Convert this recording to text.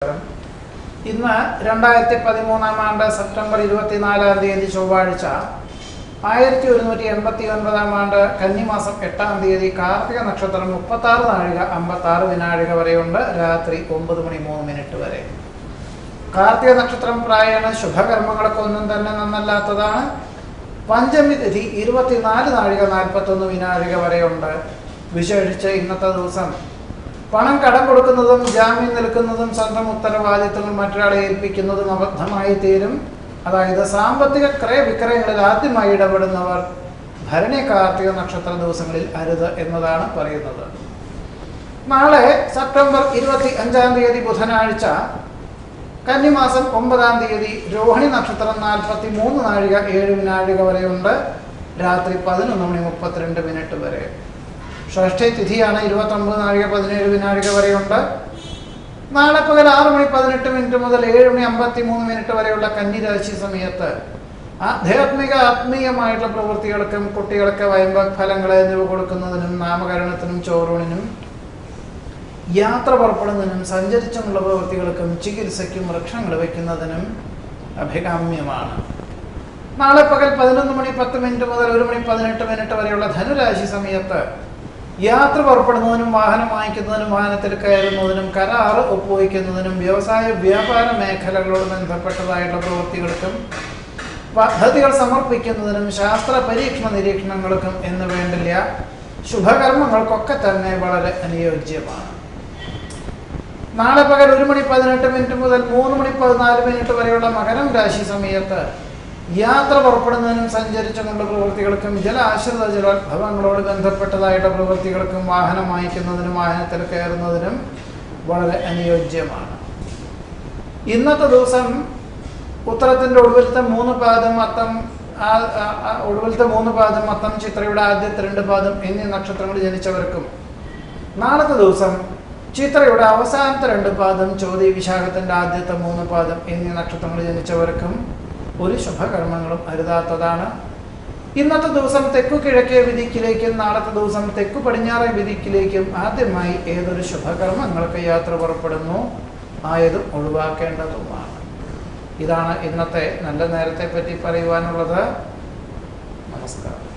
ഇന്ന് 2013 ആണ്ട് സെപ്റ്റംബർ 24 തീയതി ചൊവ്വാഴ്ച 1189 ആണ്ട് കന്നിമാസം 8 തീയതി കാർത്തിക നക്ഷത്രം 36 നാഴിക 56 വിനാഴിക വരെയുണ്ട്. രാത്രി 9 മണി 3 മിനിറ്റ് വരെ. കാർത്തിക നക്ഷത്രം പ്രായണ ശുഭകർമ്മങ്ങൾക്കൊന്നും തന്നെ നന്നല്ലാത്തതാണ്. പഞ്ചമി തിഥി 24 നാഴിക 41 വിനാഴിക വരെയുണ്ട്. വിശേഷിച്ച് ഇന്നത്തെ ദിവസം പണം കടം കൊടുക്കുന്നതും ജാമ്യം നിൽക്കുന്നതും സ്വന്തം ഉത്തരവാദിത്തങ്ങൾ മറ്റൊരാളെ ഏൽപ്പിക്കുന്നതും അബദ്ധമായി തീരും. അതായത് സാമ്പത്തിക ക്രയവിക്രയങ്ങളിൽ ആദ്യമായി ഇടപെടുന്നവർ ഭരണി കാർത്തിക നക്ഷത്ര ദിവസങ്ങളിൽ അരുത് എന്നതാണ് പറയുന്നത്. നാളെ സെപ്റ്റംബർ 25 തീയതി ബുധനാഴ്ച കന്നിമാസം 9 തീയതി രോഹിണി നക്ഷത്രം 43 നാഴിക 7 വിനാഴിക വരെയുണ്ട്. രാത്രി 11 മണി 32 മിനിറ്റ് വരെ. ഷഷ്ഠി തിഥിയാണ് 29 നാഴിക 17 വിനാഴിക വരെയുണ്ട്. നാളെ പകൽ 6 മണി 18 മിനിറ്റ് മുതൽ 7 മണി 53 മിനിറ്റ് വരെയുള്ള കന്നിരാശി സമയത്ത് ആത്മീയമായിട്ടുള്ള പ്രവൃത്തികൾക്കും കുട്ടികൾക്ക് വയമ്പഫലങ്ങൾ എന്നിവ കൊടുക്കുന്നതിനും നാമകരണത്തിനും ചോറൂണിനും യാത്ര പുറപ്പെടുന്നതിനും സഞ്ചരിച്ചുമുള്ള പ്രവൃത്തികൾക്കും ചികിത്സയ്ക്കും വൃക്ഷങ്ങൾ വയ്ക്കുന്നതിനും അഭികാമ്യമാണ്. നാളെ പകൽ 11 മണി 10 മിനിറ്റ് മുതൽ 1 മണി 18 മിനിറ്റ് വരെയുള്ള ധനുരാശി സമയത്ത് യാത്ര പുറപ്പെടുന്നതിനും വാഹനം വാങ്ങിക്കുന്നതിനും വാഹനത്തിൽ കയറുന്നതിനും കരാറ് ഒപ്പുവയ്ക്കുന്നതിനും വ്യവസായ വ്യാപാര മേഖലകളോട് ബന്ധപ്പെട്ടതായിട്ടുള്ള പ്രവൃത്തികൾക്കും പദ്ധതികൾ സമർപ്പിക്കുന്നതിനും ശാസ്ത്ര പരീക്ഷണ നിരീക്ഷണങ്ങൾക്കും എന്ന് വേണ്ടില്ല ശുഭകർമ്മങ്ങൾക്കൊക്കെ തന്നെ വളരെ അനുയോജ്യമാണ്. നാളെ പകൽ 1 മണി 18 മിനിറ്റ് മുതൽ 3 മണി 14 മിനിറ്റ് വരെയുള്ള മകരം രാശി സമയത്ത് യാത്ര പുറപ്പെടുന്നതിനും സഞ്ചരിച്ചുകൊണ്ടുള്ള പ്രവൃത്തികൾക്കും ജലാശ്രിത ജലോത്ഭവങ്ങളോട് ബന്ധപ്പെട്ടതായിട്ടുള്ള പ്രവൃത്തികൾക്കും വാഹനം വാങ്ങിക്കുന്നതിനും വാഹനത്തിൽ കയറുന്നതിനും വളരെ അനുയോജ്യമാണ്. ഇന്നത്തെ ദിവസം ഉത്തരത്തിൻ്റെ ഒടുവിലത്തെ 3 പാദം അത്തം ചിത്രയുടെ ആദ്യത്തെ 2 പാദം എന്നീ നക്ഷത്രങ്ങൾ ജനിച്ചവർക്കും നാളത്തെ ദിവസം ചിത്രയുടെ അവസാനത്തെ 2 പാദം ചോതി വിശാഖത്തിൻ്റെ ആദ്യത്തെ 3 പാദം എന്നീ നക്ഷത്രങ്ങൾ ജനിച്ചവർക്കും ഒരു ശുഭകർമ്മങ്ങളും അരുതാത്തതാണ്. ഇന്നത്തെ ദിവസം തെക്കു കിഴക്കേ വിധിക്കിലേക്കും നാളത്തെ ദിവസം തെക്കു പടിഞ്ഞാറേ വിധിക്കിലേക്കും ആദ്യമായി ഏതൊരു ശുഭകർമ്മങ്ങൾക്ക് യാത്ര പുറപ്പെടുന്നു ആയതും ഒഴിവാക്കേണ്ടതുമാണ്. ഇതാണ് ഇന്നത്തെ നല്ല നേരത്തെ പറ്റി പറയുവാനുള്ളത്. നമസ്കാരം.